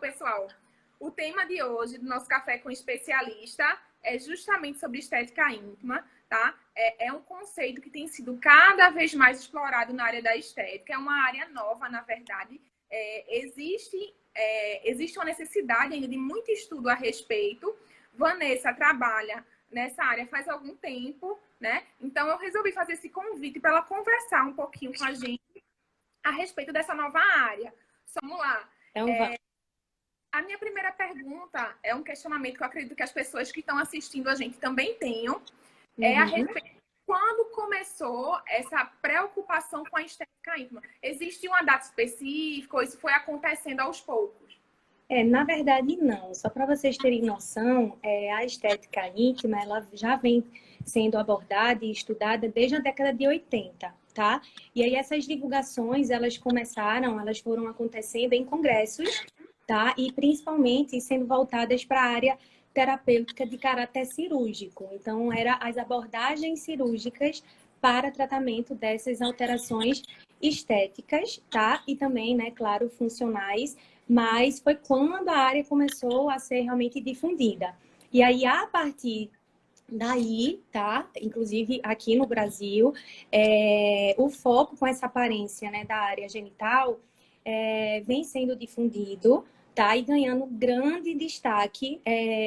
pessoal, o tema de hoje do nosso Café com Especialista é justamente sobre estética íntima, tá? É um conceito que tem sido cada vez mais explorado na área da estética. É uma área nova, na verdade. Existe uma necessidade ainda de muito estudo a respeito. Vanessa trabalha nessa área faz algum tempo, né? Então, eu resolvi fazer esse convite para ela conversar um pouquinho com a gente a respeito dessa nova área. Vamos lá. Então, vamos. A minha primeira pergunta é um questionamento que eu acredito que as pessoas que estão assistindo a gente também tenham. É a respeito de quando começou essa preocupação com a estética íntima. Existe uma data específica ou isso foi acontecendo aos poucos? Na verdade, não. Só para vocês terem noção, a estética íntima, ela já vem sendo abordada e estudada desde a década de 80, tá? E aí essas divulgações, elas foram acontecendo em congressos, tá? E principalmente sendo voltadas para a área terapêutica de caráter cirúrgico. Então, eram as abordagens cirúrgicas para tratamento dessas alterações estéticas, tá? E também, né, claro, funcionais, mas foi quando a área começou a ser realmente difundida. E aí, a partir daí, tá? Inclusive aqui no Brasil, o foco com essa aparência, né, da área genital vem sendo difundido, tá? E ganhando grande destaque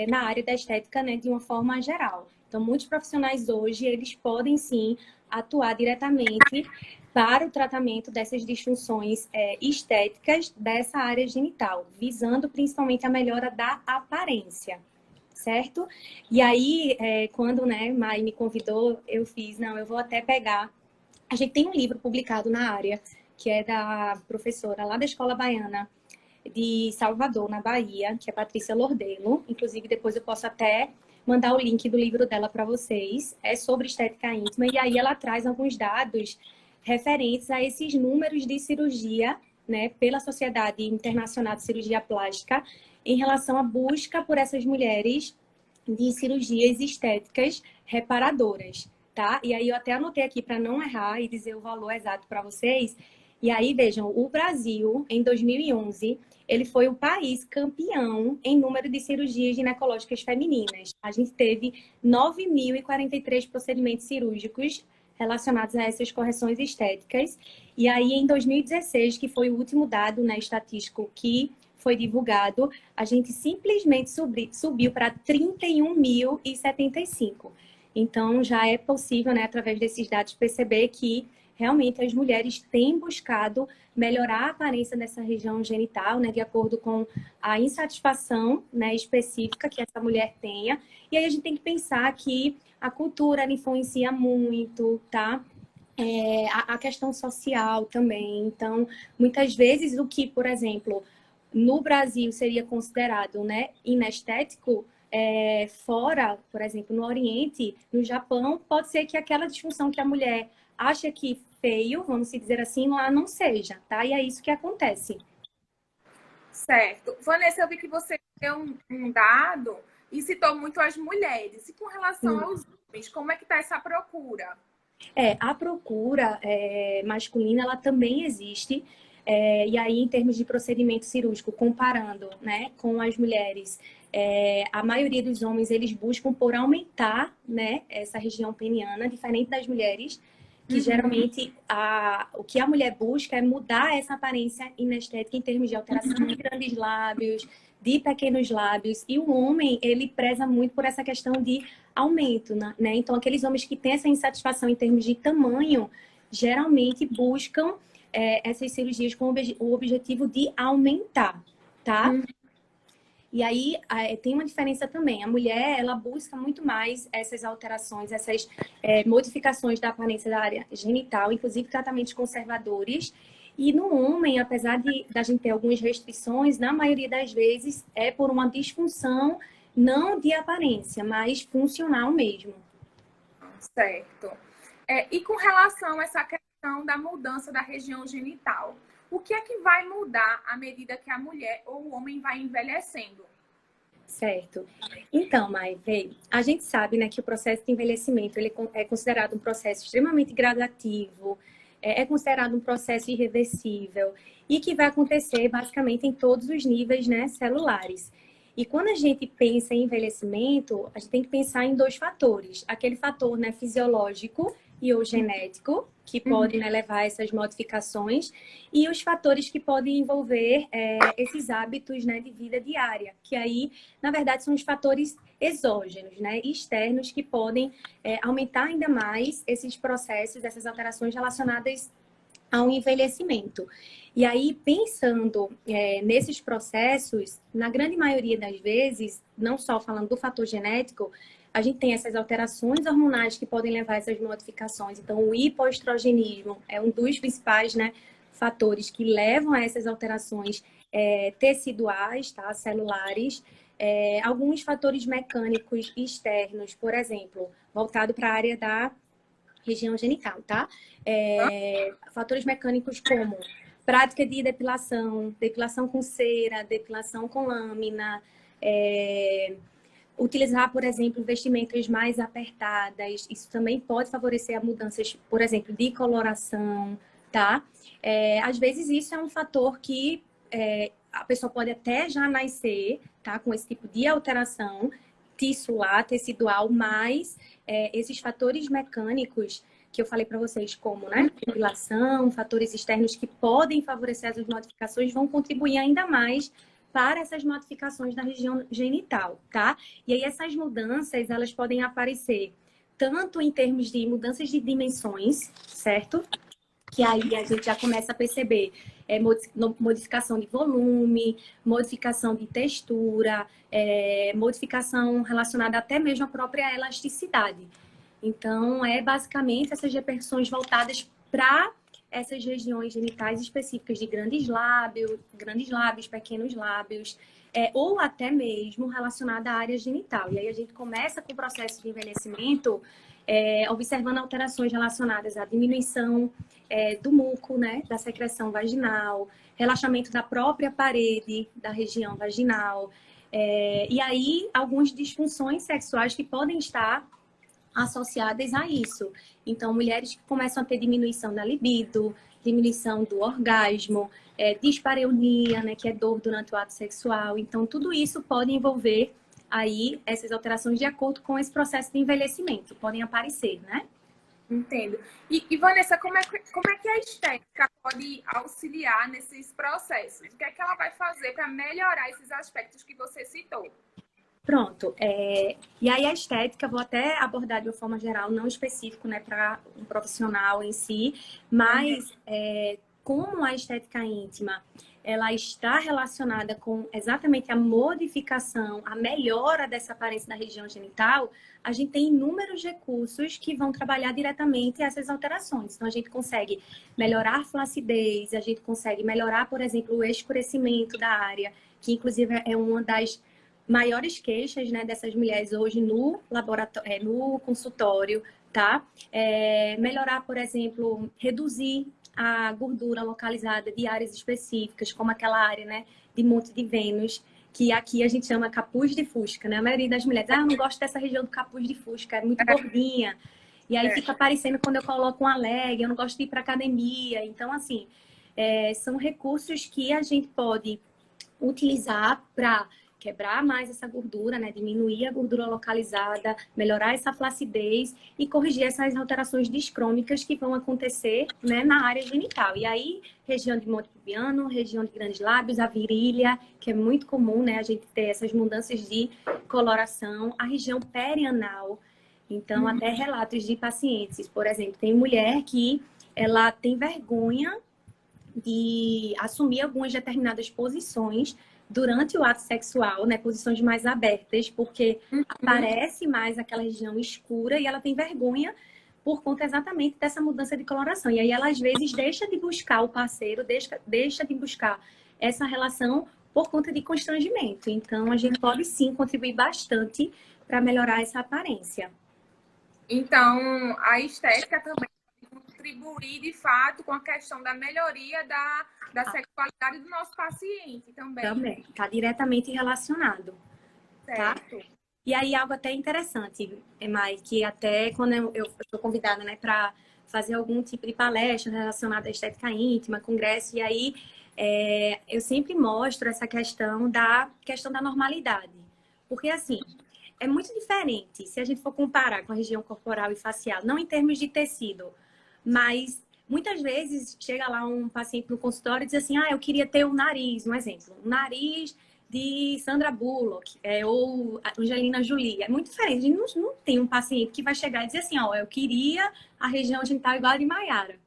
na área da estética, né, de uma forma geral. Então, muitos profissionais hoje, eles podem sim atuar diretamente para o tratamento dessas disfunções estéticas dessa área genital, visando principalmente a melhora da aparência, certo? E aí, quando, né, Mai me convidou, eu vou até pegar. A gente tem um livro publicado na área, que é da professora lá da Escola Baiana de Salvador, na Bahia, que é Patrícia Lordelo. Inclusive, depois eu posso até mandar o link do livro dela para vocês. É sobre estética íntima, e aí ela traz alguns dados referentes a esses números de cirurgia, né, pela Sociedade Internacional de Cirurgia Plástica, em relação à busca por essas mulheres de cirurgias estéticas reparadoras, tá? E aí eu até anotei aqui para não errar e dizer o valor exato para vocês. E aí, vejam, o Brasil, em 2011, ele foi o país campeão em número de cirurgias ginecológicas femininas. A gente teve 9.043 procedimentos cirúrgicos relacionados a essas correções estéticas. E aí, em 2016, que foi o último dado, né, estatístico que foi divulgado, a gente simplesmente subiu para 31.075. Então, já é possível, né, através desses dados, perceber que realmente as mulheres têm buscado melhorar a aparência dessa região genital, né, de acordo com a insatisfação, né, específica que essa mulher tenha. E aí a gente tem que pensar que a cultura influencia muito, tá? A questão social também. Então, muitas vezes o que, por exemplo, no Brasil seria considerado, né, inestético, fora, por exemplo, no Oriente, no Japão, pode ser que aquela disfunção que a mulher acha que feio, vamos dizer assim, lá não seja, tá? E é isso que acontece. Certo. Vanessa, eu vi que você deu um dado e citou muito as mulheres. E com relação aos homens, como é que está essa procura? A procura masculina, ela também existe. E aí, em termos de procedimento cirúrgico, comparando, né, com as mulheres, a maioria dos homens, eles buscam por aumentar, né, essa região peniana, diferente das mulheres, que geralmente o que a mulher busca é mudar essa aparência inestética em termos de alteração de grandes lábios, de pequenos lábios. E o homem, ele preza muito por essa questão de aumento, né? Então, aqueles homens que têm essa insatisfação em termos de tamanho, geralmente buscam essas cirurgias com o objetivo de aumentar, tá? E aí tem uma diferença também. A mulher, ela busca muito mais essas alterações, essas modificações da aparência da área genital, inclusive tratamentos conservadores. E no homem, apesar da gente ter algumas restrições, na maioria das vezes é por uma disfunção não de aparência, mas funcional mesmo. Certo. E com relação a essa questão da mudança da região genital, o que é que vai mudar à medida que a mulher ou o homem vai envelhecendo? Certo. Então, Mai, a gente sabe, né, que o processo de envelhecimento ele é considerado um processo extremamente gradativo, é considerado um processo irreversível e que vai acontecer basicamente em todos os níveis, né, celulares. E quando a gente pensa em envelhecimento, a gente tem que pensar em dois fatores. Aquele fator, né, fisiológico e ou genético, que podem, né, levar a essas modificações, e os fatores que podem envolver esses hábitos, né, de vida diária, que aí, na verdade, são os fatores exógenos, né, externos, que podem aumentar ainda mais esses processos, essas alterações relacionadas ao envelhecimento. E aí, pensando nesses processos, na grande maioria das vezes, não só falando do fator genético, a gente tem essas alterações hormonais que podem levar a essas modificações. Então, o hipoestrogenismo é um dos principais, né, fatores que levam a essas alterações teciduais, tá, celulares. Alguns fatores mecânicos externos, por exemplo, voltado para a área da região genital, tá? Fatores mecânicos como prática de depilação, depilação com cera, depilação com lâmina, utilizar, por exemplo, vestimentas mais apertadas, isso também pode favorecer a mudanças, por exemplo, de coloração, tá? Às vezes isso é um fator que a pessoa pode até já nascer, tá? Com esse tipo de alteração tissular, tecidual, mas esses fatores mecânicos que eu falei para vocês, como, né, depilação, fatores externos que podem favorecer essas modificações, vão contribuir ainda mais para essas modificações da região genital, tá? E aí essas mudanças, elas podem aparecer tanto em termos de mudanças de dimensões, certo? Que aí a gente já começa a perceber modificação de volume, modificação de textura, modificação relacionada até mesmo à própria elasticidade. Então, basicamente essas repercussões voltadas para essas regiões genitais específicas de grandes lábios, pequenos lábios, ou até mesmo relacionada à área genital. E aí a gente começa com o processo de envelhecimento, observando alterações relacionadas à diminuição do muco, né, da secreção vaginal, relaxamento da própria parede da região vaginal, e aí algumas disfunções sexuais que podem estar associadas a isso. Então, mulheres que começam a ter diminuição da libido, diminuição do orgasmo, dispareunia, né, que é dor durante o ato sexual. Então, tudo isso pode envolver aí essas alterações de acordo com esse processo de envelhecimento. Podem aparecer, né? Entendo. E Vanessa, como é que a estética pode auxiliar nesses processos? O que é que ela vai fazer para melhorar esses aspectos que você citou? Pronto. E aí a estética, vou até abordar de uma forma geral, não específico, né, para um profissional em si, mas como a estética íntima, ela está relacionada com exatamente a modificação, a melhora dessa aparência da região genital, a gente tem inúmeros recursos que vão trabalhar diretamente essas alterações. Então, a gente consegue melhorar a flacidez, a gente consegue melhorar, por exemplo, o escurecimento da área, que inclusive é uma das maiores queixas, né, dessas mulheres hoje no laboratório, no consultório, tá? Melhorar, por exemplo, reduzir a gordura localizada de áreas específicas, como aquela área, né, de Monte de Vênus, que aqui a gente chama capuz de fusca, né? A maioria das mulheres, eu não gosto dessa região do capuz de fusca, é muito gordinha. E aí fica aparecendo quando eu coloco uma leg, eu não gosto de ir para academia. Então, assim, são recursos que a gente pode utilizar para quebrar mais essa gordura, né? Diminuir a gordura localizada, melhorar essa flacidez e corrigir essas alterações discrômicas que vão acontecer, né, na área genital. E aí, região de monte pubiano, região de grandes lábios, a virilha, que é muito comum, né, a gente ter essas mudanças de coloração, a região perianal. Então, até relatos de pacientes, por exemplo, tem mulher que ela tem vergonha de assumir algumas determinadas posições durante o ato sexual, né, posições mais abertas, porque aparece mais aquela região escura e ela tem vergonha por conta exatamente dessa mudança de coloração. E aí ela às vezes deixa de buscar o parceiro, deixa de buscar essa relação por conta de constrangimento. Então a gente pode sim contribuir bastante para melhorar essa aparência. Então, a estética também contribuir de fato com a questão da melhoria da sexualidade do nosso paciente também. Também, está diretamente relacionado. Certo. Tá? E aí algo até interessante, Mai, que até quando eu sou convidada, né, para fazer algum tipo de palestra relacionada à estética íntima, congresso, e aí eu sempre mostro essa questão da normalidade. Porque, assim, é muito diferente se a gente for comparar com a região corporal e facial, não em termos de tecido, mas muitas vezes chega lá um paciente no consultório e diz assim, eu queria ter um nariz, um exemplo, um nariz de Sandra Bullock, ou Angelina Jolie. É muito diferente. A gente não tem um paciente que vai chegar e dizer assim, eu queria a região genital igual a de Maiara.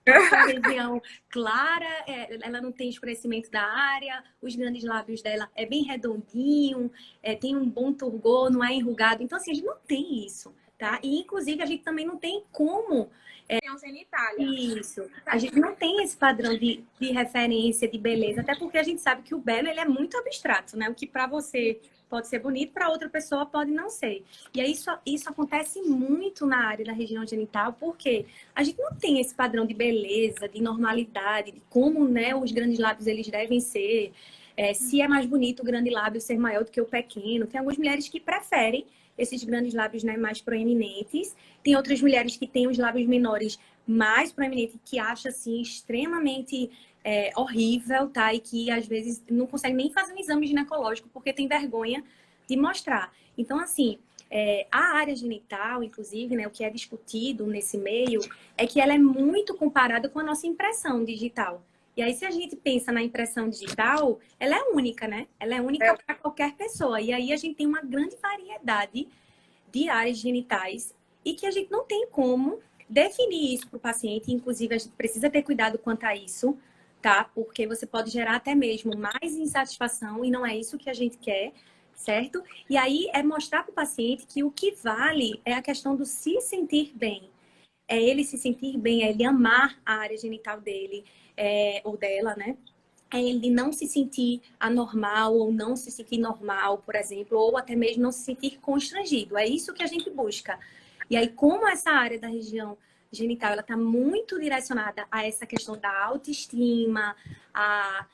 A região clara, ela não tem escurecimento da área, os grandes lábios dela é bem redondinho, tem um bom turgor, não é enrugado. Então, assim, a gente não tem isso, tá? E, inclusive, a gente também não tem como... genitália. Isso. A gente não tem esse padrão de referência, de beleza, até porque a gente sabe que o belo ele é muito abstrato, né? O que para você pode ser bonito, para outra pessoa pode não ser. E aí isso acontece muito na área da região genital, porque a gente não tem esse padrão de beleza, de normalidade, de como, né, os grandes lábios eles devem ser. Se é mais bonito o grande lábio ser maior do que o pequeno. Tem algumas mulheres que preferem esses grandes lábios, né, mais proeminentes. Tem outras mulheres que têm os lábios menores mais proeminentes, que acham, assim, extremamente horrível, tá? E que, às vezes, não consegue nem fazer um exame ginecológico porque tem vergonha de mostrar. Então, assim, a área genital, inclusive, né, o que é discutido nesse meio, é que ela é muito comparada com a nossa impressão digital. E aí, se a gente pensa na impressão digital, ela é única, né? Ela é única para qualquer pessoa. E aí, a gente tem uma grande variedade de áreas genitais e que a gente não tem como definir isso para o paciente. Inclusive, a gente precisa ter cuidado quanto a isso, tá? Porque você pode gerar até mesmo mais insatisfação e não é isso que a gente quer, certo? E aí, é mostrar para o paciente que o que vale é a questão do se sentir bem. É ele se sentir bem, é ele amar a área genital dele, ou dela, né? É ele não se sentir anormal ou não se sentir normal, por exemplo, ou até mesmo não se sentir constrangido. É isso que a gente busca. E aí, como essa área da região genital, ela está muito direcionada a essa questão da autoestima, a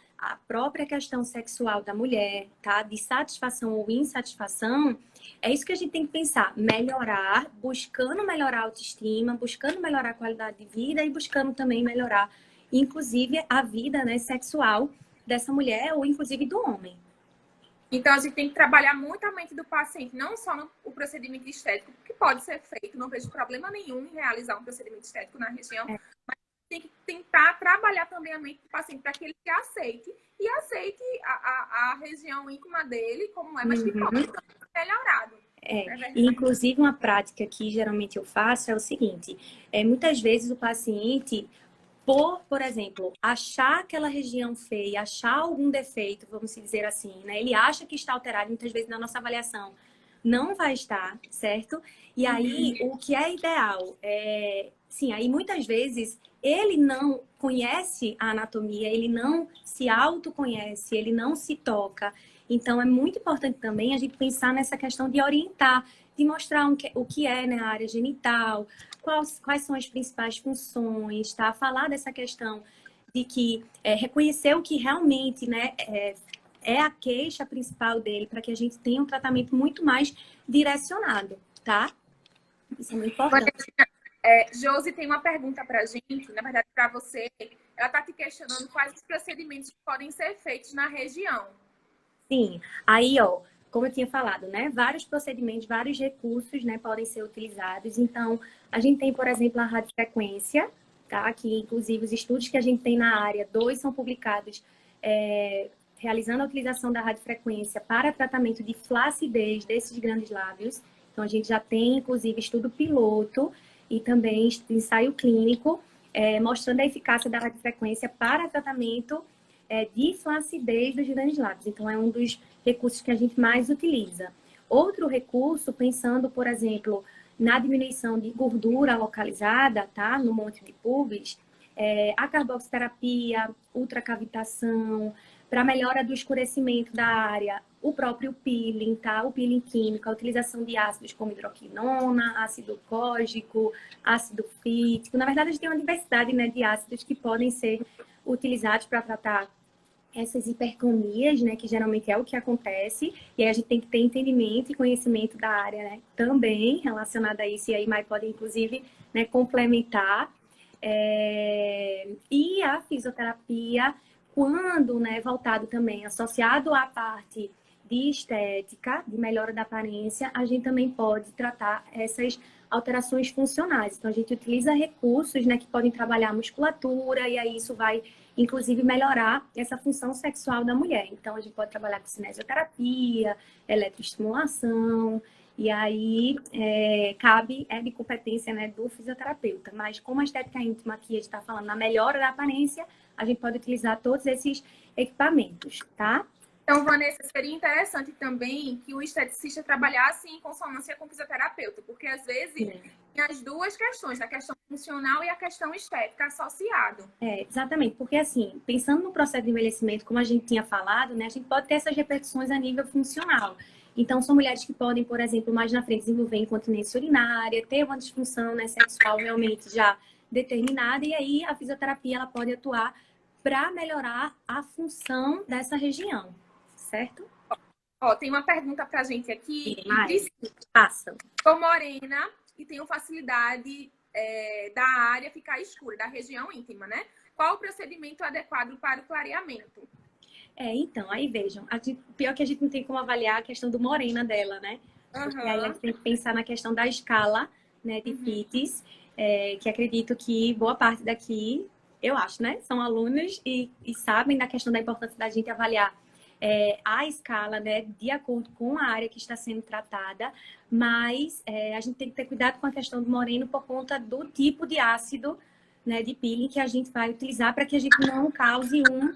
própria questão sexual da mulher, tá? De satisfação ou insatisfação, é isso que a gente tem que pensar. Melhorar, buscando melhorar a autoestima, buscando melhorar a qualidade de vida e buscando também melhorar, inclusive, a vida, né, sexual dessa mulher ou, inclusive, do homem. Então, a gente tem que trabalhar muito a mente do paciente, não só no procedimento estético, que pode ser feito, não vejo problema nenhum em realizar um procedimento estético na região, mas tem que tentar trabalhar também a mente do paciente para que ele se aceite e aceite a região íntima dele como é, mas que pode ser melhorado. Inclusive, uma prática que geralmente eu faço é o seguinte, muitas vezes o paciente... por exemplo, achar aquela região feia, achar algum defeito, vamos dizer assim, né? Ele acha que está alterado, muitas vezes na nossa avaliação não vai estar, certo? E aí, o que é ideal sim, aí muitas vezes ele não conhece a anatomia, ele não se autoconhece, ele não se toca. Então, é muito importante também a gente pensar nessa questão de orientar, de mostrar o que é, né, a área genital, quais são as principais funções, tá? Falar dessa questão de que reconhecer o que realmente, né, é a queixa principal dele, para que a gente tenha um tratamento muito mais direcionado, tá? Isso é muito importante. Josi tem uma pergunta para a gente, na verdade para você. Ela está te questionando quais os procedimentos que podem ser feitos na região. Sim, aí, como eu tinha falado, né? Vários procedimentos, vários recursos, né, podem ser utilizados. Então, a gente tem, por exemplo, a radiofrequência, tá? Que, inclusive, os estudos que a gente tem na área, 2 são publicados realizando a utilização da radiofrequência para tratamento de flacidez desses grandes lábios. Então, a gente já tem, inclusive, estudo piloto e também ensaio clínico mostrando a eficácia da radiofrequência para tratamento de flacidez dos grandes lábios. Então, é um dos recursos que a gente mais utiliza. Outro recurso, pensando, por exemplo, na diminuição de gordura localizada, tá? No monte de pubis, a carboxiterapia, ultracavitação, para melhora do escurecimento da área, o próprio peeling, tá? O peeling químico, a utilização de ácidos como hidroquinona, ácido cógico, ácido fítico. Na verdade, a gente tem uma diversidade, né, de ácidos que podem ser utilizados para tratar essas hipercromias, né, que geralmente é o que acontece, e aí a gente tem que ter entendimento e conhecimento da área, né, também relacionada a isso, e aí Mai pode, inclusive, né, complementar. E a fisioterapia, quando, né, voltado também, associado à parte de estética, de melhora da aparência, a gente também pode tratar essas alterações funcionais. Então, a gente utiliza recursos, né, que podem trabalhar a musculatura, e aí isso vai, inclusive, melhorar essa função sexual da mulher. Então, a gente pode trabalhar com cinesioterapia, eletroestimulação, e aí cabe, de competência, né, do fisioterapeuta. Mas como a estética íntima aqui a gente está falando na melhora da aparência, a gente pode utilizar todos esses equipamentos, tá? Então, Vanessa, seria interessante também que o esteticista trabalhasse em consonância com o fisioterapeuta, porque às vezes tem as duas questões, a questão funcional e a questão estética associado. Exatamente, porque assim, pensando no processo de envelhecimento, como a gente tinha falado, né, a gente pode ter essas repercussões a nível funcional. Então, são mulheres que podem, por exemplo, mais na frente desenvolver incontinência urinária, ter uma disfunção, né, sexual realmente já determinada, e aí a fisioterapia ela pode atuar para melhorar a função dessa região, certo? Ó, tem uma pergunta pra gente aqui. Passa. Sou morena e tenho facilidade da área ficar escura, da região íntima, né? Qual o procedimento adequado para o clareamento? Então, aí vejam, pior que a gente não tem como avaliar a questão do morena dela, né? Porque aí a gente tem que pensar na questão da escala, né, de FITES, que acredito que boa parte daqui, eu acho, né, são alunos e sabem da questão da importância da gente avaliar a escala, né, de acordo com a área que está sendo tratada, mas a gente tem que ter cuidado com a questão do moreno por conta do tipo de ácido, né, de peeling que a gente vai utilizar para que a gente não cause um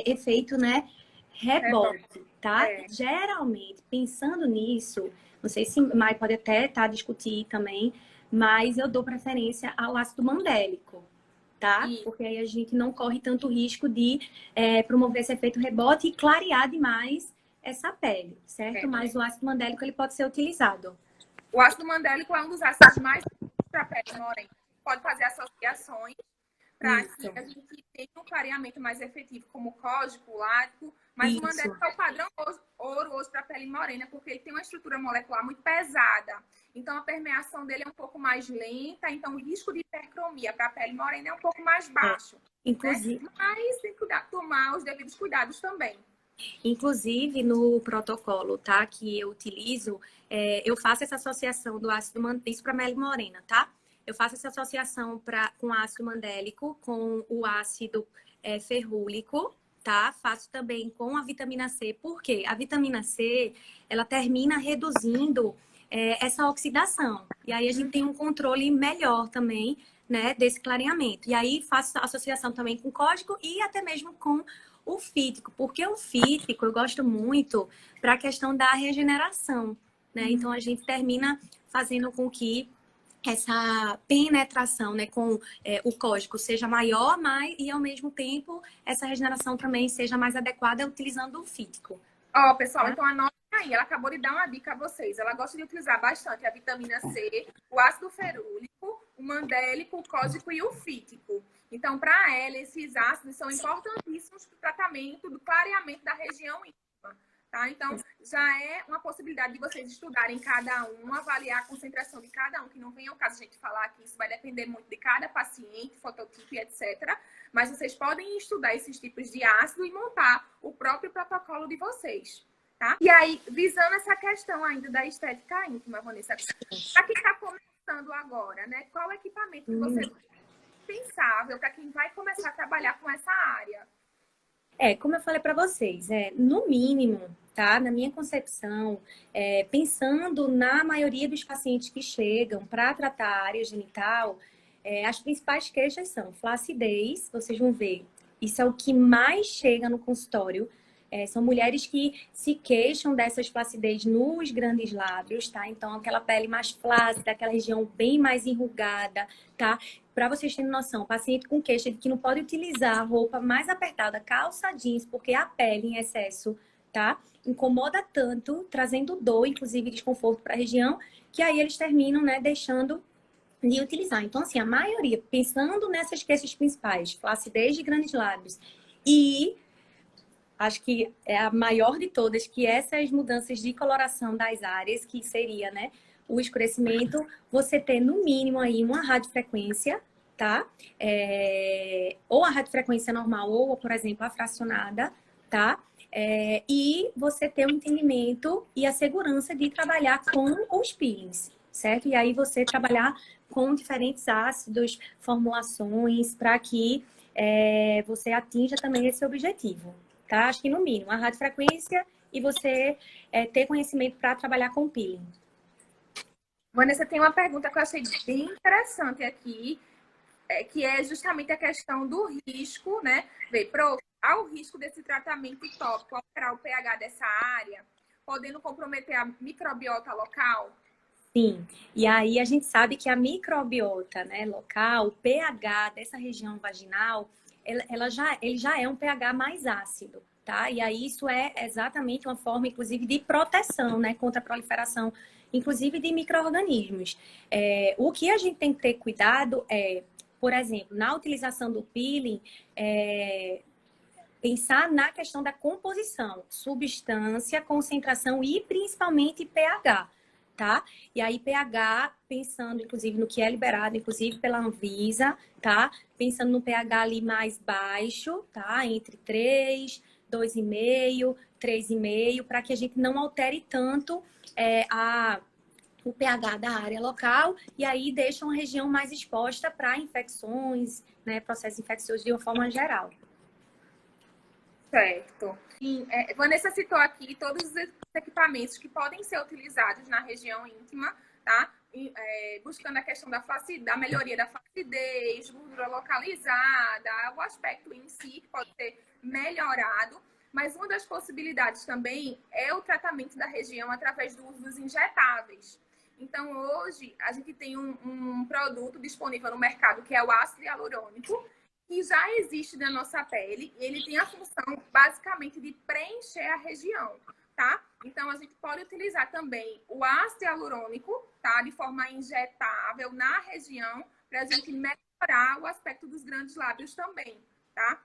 efeito, né, rebote, tá? Geralmente, pensando nisso, não sei se Mai pode até discutir também, mas eu dou preferência ao ácido mandélico, tá? Porque aí a gente não corre tanto risco de promover esse efeito rebote e clarear demais essa pele, certo? Mas o ácido mandélico, ele pode ser utilizado. O ácido mandélico é um dos ácidos mais para a pele morena. Pode fazer associações para que a gente tenha um clareamento mais efetivo, como o código, o lático, mas o mandélico é o padrão ouro hoje para a pele morena, porque ele tem uma estrutura molecular muito pesada. Então, a permeação dele é um pouco mais lenta, então o risco de hipercromia para a pele morena é um pouco mais baixo. Inclusive, né? Mas tem que tomar os devidos cuidados também. Inclusive, no protocolo, tá, que eu utilizo, eu faço essa associação do ácido mandélico, isso para pele morena, tá? Eu faço essa associação com ácido mandélico, com o ácido ferrúlico, tá? Faço também com a vitamina C, porque a vitamina C, ela termina reduzindo essa oxidação. E aí a gente tem um controle melhor também, né, desse clareamento. E aí faço associação também com código e até mesmo com o fítico, porque o fítico eu gosto muito para a questão da regeneração, né? Então a gente termina fazendo com que essa penetração, né, com o código seja maior, e ao mesmo tempo essa regeneração também seja mais adequada utilizando o fítico. Ó, pessoal, então anotem aí. Ela acabou de dar uma dica a vocês. Ela gosta de utilizar bastante a vitamina C, o ácido ferúlico, o mandélico, o código e o fítico. Então, para ela, esses ácidos são importantíssimos para o tratamento do clareamento da região íntima. Tá? Então, já é uma possibilidade de vocês estudarem cada um, avaliar a concentração de cada um, que não vem ao caso a gente falar que isso vai depender muito de cada paciente, fototipo e etc. Mas vocês podem estudar esses tipos de ácido e montar o próprio protocolo de vocês. Tá? E aí, visando essa questão ainda da estética íntima, Vanessa, para quem está começando agora, né? Qual equipamento que você pensável para quem vai começar a trabalhar com essa área? Como eu falei para vocês, no mínimo, tá? Na minha concepção, pensando na maioria dos pacientes que chegam para tratar a área genital, as principais queixas são flacidez, vocês vão ver, isso é o que mais chega no consultório. São mulheres que se queixam dessas flacidez nos grandes lábios, tá? Então, aquela pele mais flácida, aquela região bem mais enrugada, tá? Para vocês terem noção, paciente com queixa de que não pode utilizar roupa mais apertada, calça jeans, porque a pele em excesso, tá? Incomoda tanto, trazendo dor, inclusive desconforto para a região, que aí eles terminam, né, deixando de utilizar. Então, assim, a maioria, pensando nessas queixas principais, flacidez de grandes lábios e acho que é a maior de todas, que essas mudanças de coloração das áreas, que seria, né, o escurecimento, você ter no mínimo aí uma radiofrequência, tá? Ou a radiofrequência normal, ou, por exemplo, a fracionada, tá? E você ter o entendimento e a segurança de trabalhar com os peelings, certo? E aí você trabalhar com diferentes ácidos, formulações, para que você atinja também esse objetivo, tá? Acho que no mínimo a radiofrequência e você ter conhecimento para trabalhar com peeling. Vanessa, tem uma pergunta que eu achei bem interessante aqui, que é justamente a questão do risco, né? Há o risco desse tratamento tópico alterar o pH dessa área, podendo comprometer a microbiota local? Sim, e aí a gente sabe que a microbiota, né, local, o pH dessa região vaginal, ele já é um pH mais ácido, tá? E aí isso é exatamente uma forma, inclusive, de proteção, né, contra a proliferação, inclusive de micro-organismos. O que a gente tem que ter cuidado é, por exemplo, na utilização do peeling, pensar na questão da composição, substância, concentração e principalmente pH, tá? E aí pH, pensando inclusive no que é liberado, inclusive pela Anvisa, tá? Pensando no pH ali mais baixo, tá? Entre 3, 2,5, 3,5, para que a gente não altere tanto o pH da área local e aí deixa uma região mais exposta para infecções, né? Processos infecciosos de uma forma geral. Certo. Vanessa citou aqui todos os equipamentos que podem ser utilizados na região íntima, tá? Buscando a questão da melhoria da flacidez, gordura localizada, o aspecto em si que pode ser melhorado. Mas uma das possibilidades também é o tratamento da região através do uso dos injetáveis. Então, hoje, a gente tem um produto disponível no mercado que é o ácido hialurônico, que já existe na nossa pele, e ele tem a função basicamente de preencher a região, tá? Então a gente pode utilizar também o ácido hialurônico, tá? De forma injetável na região, para a gente melhorar o aspecto dos grandes lábios também, tá?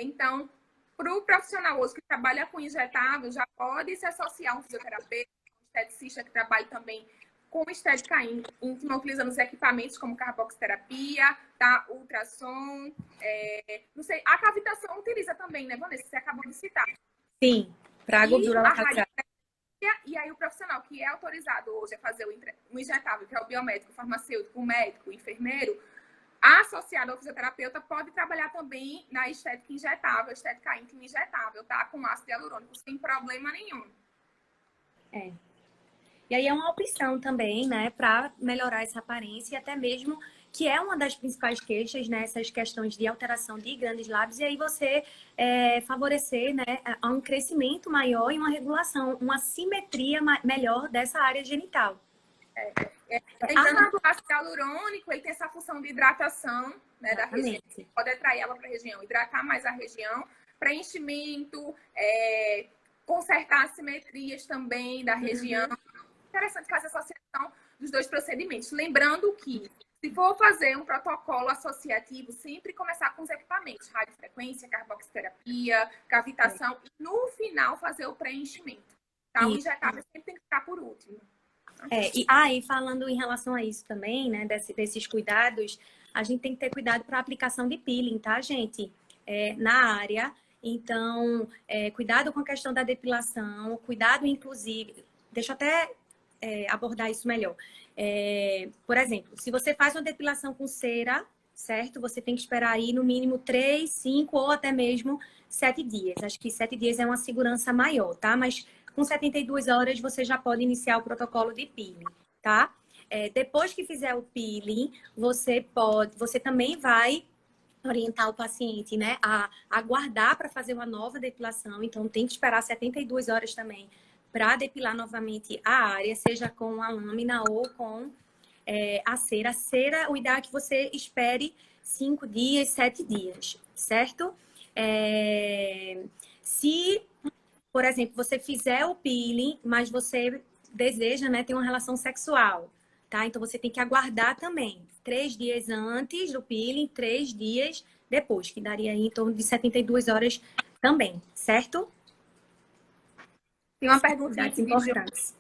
Então, para o profissional hoje que trabalha com injetável, já pode se associar a um fisioterapeuta, um esteticista que trabalha também com estética íntima, utilizando os equipamentos como carboxiterapia, tá? Ultrassom, não sei, a cavitação utiliza também, né, Vanessa? Você acabou de citar. Sim, para a gordura localizada. E aí o profissional que é autorizado hoje a fazer o injetável, que é o biomédico, o farmacêutico, o médico, o enfermeiro, associado ao fisioterapeuta, pode trabalhar também na estética injetável, estética íntima injetável, tá? Com ácido hialurônico, sem problema nenhum. E aí é uma opção também, né, para melhorar essa aparência e até mesmo que é uma das principais queixas, né, essas questões de alteração de grandes lábios, e aí você favorecer, né, a um crescimento maior e uma regulação, uma simetria melhor dessa área genital. Lembrando que o ácido hialurônico, ele tem essa função de hidratação, né, da região. Pode atrair ela para a região, hidratar mais a região, preenchimento, consertar assimetrias também da região. Interessante fazer a associação dos dois procedimentos. Lembrando que, se for fazer um protocolo associativo, sempre começar com os equipamentos, radiofrequência, carboxiterapia, cavitação, e no final fazer o preenchimento. Tá? O injetável sempre tem que ficar por último. E falando em relação a isso também, né, desses cuidados, a gente tem que ter cuidado para a aplicação de peeling, tá, gente? Na área. Então, cuidado com a questão da depilação, cuidado, inclusive, deixa eu até abordar isso melhor. Por exemplo, se você faz uma depilação com cera, certo? Você tem que esperar aí no mínimo 3, 5 ou até mesmo 7 dias. Acho que 7 dias é uma segurança maior, tá? Mas com 72 horas você já pode iniciar o protocolo de peeling, tá? Depois que fizer o peeling, você também vai orientar o paciente, né, a aguardar para fazer uma nova depilação. Então, tem que esperar 72 horas também para depilar novamente a área, seja com a lâmina ou com a cera. A cera, o ideal é que você espere 5 dias, 7 dias, certo? Se, por exemplo, você fizer o peeling, mas você deseja, né, ter uma relação sexual, tá? Então, você tem que aguardar também 3 dias antes do peeling, 3 dias depois, que daria aí em torno de 72 horas também, certo? Tem uma pergunta importantes.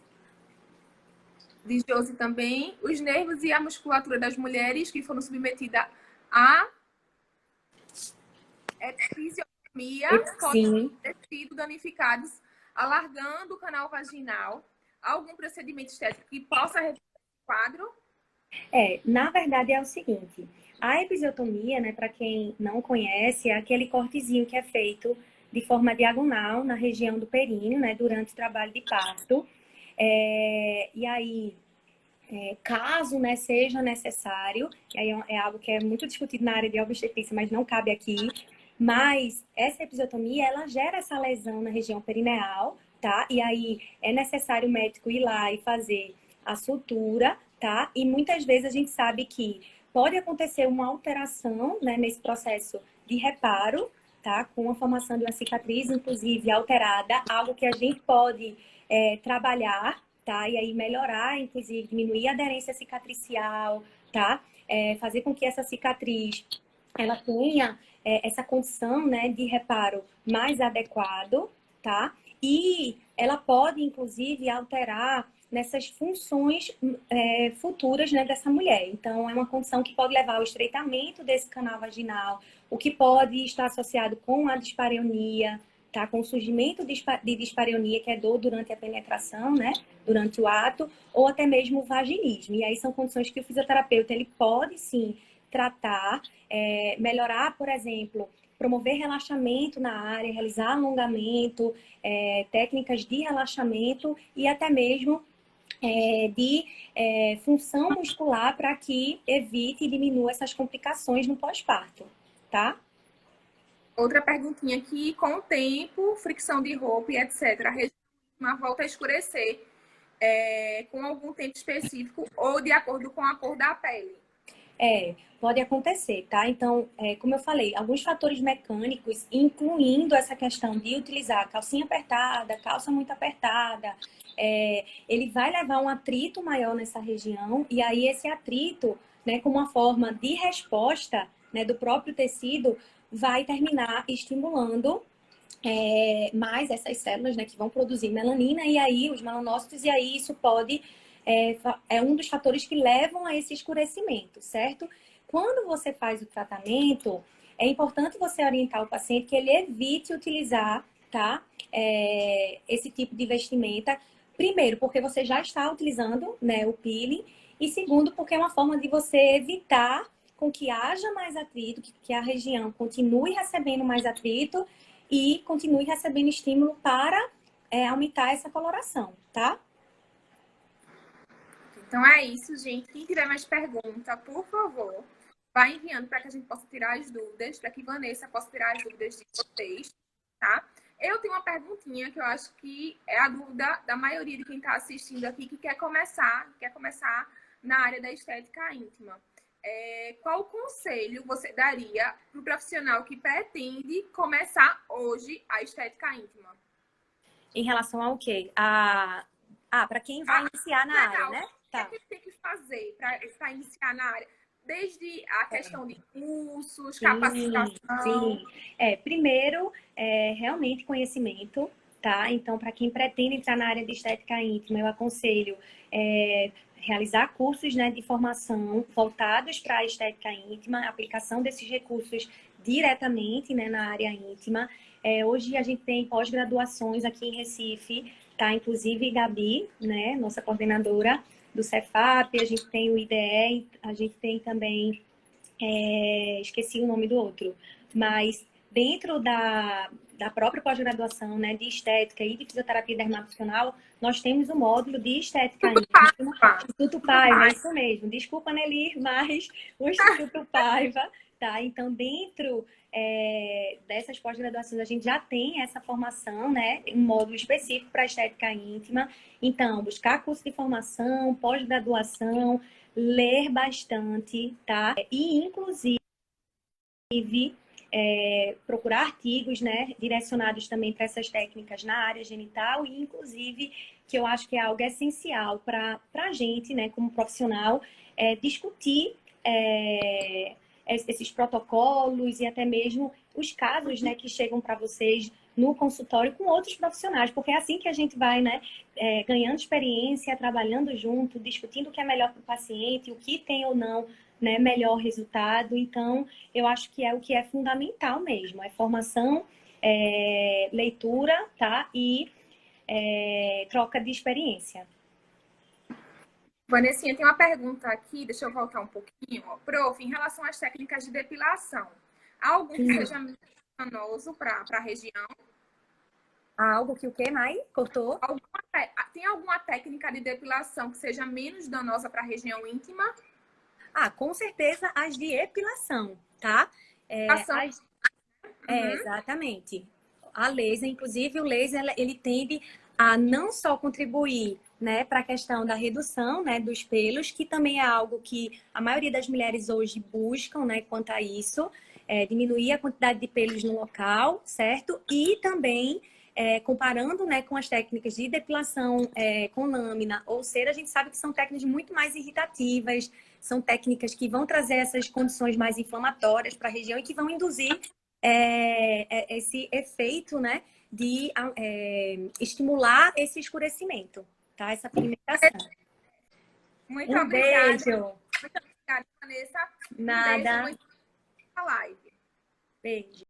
De Josi também. Os nervos e a musculatura das mulheres que foram submetidas A episiotomia pode Sim. ter sido danificados, alargando o canal vaginal. Algum procedimento estético que possa reverter o quadro? Na verdade é o seguinte, a episiotomia, né, para quem não conhece, é aquele cortezinho que é feito de forma diagonal na região do períneo, né, durante o trabalho de parto. E aí, caso, né, seja necessário, e aí é algo que é muito discutido na área de obstetrícia, mas não cabe aqui, mas essa episiotomia, ela gera essa lesão na região perineal, tá? E aí é necessário o médico ir lá e fazer a sutura, tá? E muitas vezes a gente sabe que pode acontecer uma alteração, né, nesse processo de reparo, tá? Com a formação de uma cicatriz, inclusive alterada, algo que a gente pode trabalhar, tá? E aí melhorar, inclusive, diminuir a aderência cicatricial, tá? Fazer com que essa cicatriz ela tenha essa condição, né, de reparo mais adequado, tá? E ela pode, inclusive, alterar nessas funções futuras, né, dessa mulher. Então, é uma condição que pode levar ao estreitamento desse canal vaginal, o que pode estar associado com a dispareunia, tá? Com o surgimento de dispareunia, que é dor durante a penetração, né? Durante o ato, ou até mesmo o vaginismo. E aí são condições que o fisioterapeuta ele pode, sim, tratar, melhorar, por exemplo, promover relaxamento na área, realizar alongamento, técnicas de relaxamento e até mesmo de função muscular para que evite e diminua essas complicações no pós-parto, tá? Outra perguntinha aqui, com o tempo, fricção de roupa e etc., a região volta a escurecer com algum tempo específico ou de acordo com a cor da pele. Pode acontecer, tá? Então, como eu falei, alguns fatores mecânicos, incluindo essa questão de utilizar calcinha apertada, calça muito apertada, ele vai levar um atrito maior nessa região, e aí esse atrito, né, como uma forma de resposta, né, do próprio tecido, vai terminar estimulando mais essas células, né, que vão produzir melanina, e aí os melanócitos, e aí isso pode é um dos fatores que levam a esse escurecimento, certo? Quando você faz o tratamento, é importante você orientar o paciente que ele evite utilizar, tá? Esse tipo de vestimenta. Primeiro, porque você já está utilizando, né, o peeling. E segundo, porque é uma forma de você evitar com que haja mais atrito, que a região continue recebendo mais atrito e continue recebendo estímulo para aumentar essa coloração, tá? Então é isso, gente. Quem tiver mais pergunta, por favor, vai enviando para que a gente possa tirar as dúvidas, para que Vanessa possa tirar as dúvidas de vocês, tá? Eu tenho uma perguntinha que eu acho que é a dúvida da maioria de quem está assistindo aqui, que quer começar na área da estética íntima. Qual conselho você daria para o profissional que pretende começar hoje a estética íntima? Em relação ao quê? Para quem vai iniciar na área, né? Tá. O que tem que fazer para iniciar na área? Desde a questão de cursos, capacitação. Sim. Primeiro, realmente conhecimento, tá? Então, para quem pretende entrar na área de estética íntima, eu aconselho realizar cursos, né, de formação voltados para a estética íntima, aplicação desses recursos diretamente, né, na área íntima. Hoje a gente tem pós-graduações aqui em Recife, tá? Inclusive Gabi, né, nossa coordenadora do Cefap, a gente tem o IDE, a gente tem também, esqueci o nome do outro, mas dentro da própria pós-graduação, né, de estética e de fisioterapia dermatofissional, nós temos o módulo de estética íntima, Instituto Paiva, isso mesmo. Desculpa, Nelly, mas o Instituto Paiva, tá? Então, dentro dessas pós-graduações, a gente já tem essa formação, né, um módulo específico para estética íntima. Então, buscar curso de formação, pós-graduação, ler bastante, tá? E, inclusive, procurar artigos, né, direcionados também para essas técnicas na área genital e, inclusive, que eu acho que é algo essencial para a gente, né, como profissional, discutir esses protocolos e até mesmo os casos, né, que chegam para vocês no consultório com outros profissionais, porque é assim que a gente vai, né, ganhando experiência, trabalhando junto, discutindo o que é melhor para o paciente, o que tem ou não né, melhor resultado. Então, eu acho que é o que é fundamental mesmo, é formação, leitura, tá? E troca de experiência. Vanessinha, tem uma pergunta aqui, deixa eu voltar um pouquinho. Prof, em relação às técnicas de depilação, há algum que seja menos danoso para a região? Algo que o que mais? Cortou? Tem alguma técnica de depilação que seja menos danosa para a região íntima? Com certeza as de epilação, tá? Exatamente. A laser, inclusive o laser, ele tende a não só contribuir, né, para a questão da redução, né, dos pelos, que também é algo que a maioria das mulheres hoje buscam, né, quanto a isso, diminuir a quantidade de pelos no local, certo? E também comparando, né, com as técnicas de depilação com lâmina ou cera, a gente sabe que são técnicas muito mais irritativas, são técnicas que vão trazer essas condições mais inflamatórias para a região e que vão induzir esse efeito, né, de estimular esse escurecimento, tá? Essa pigmentação. Muito Um obrigada. beijo. Muito obrigada, Vanessa. Nada. Um beijo. Live. Beijo.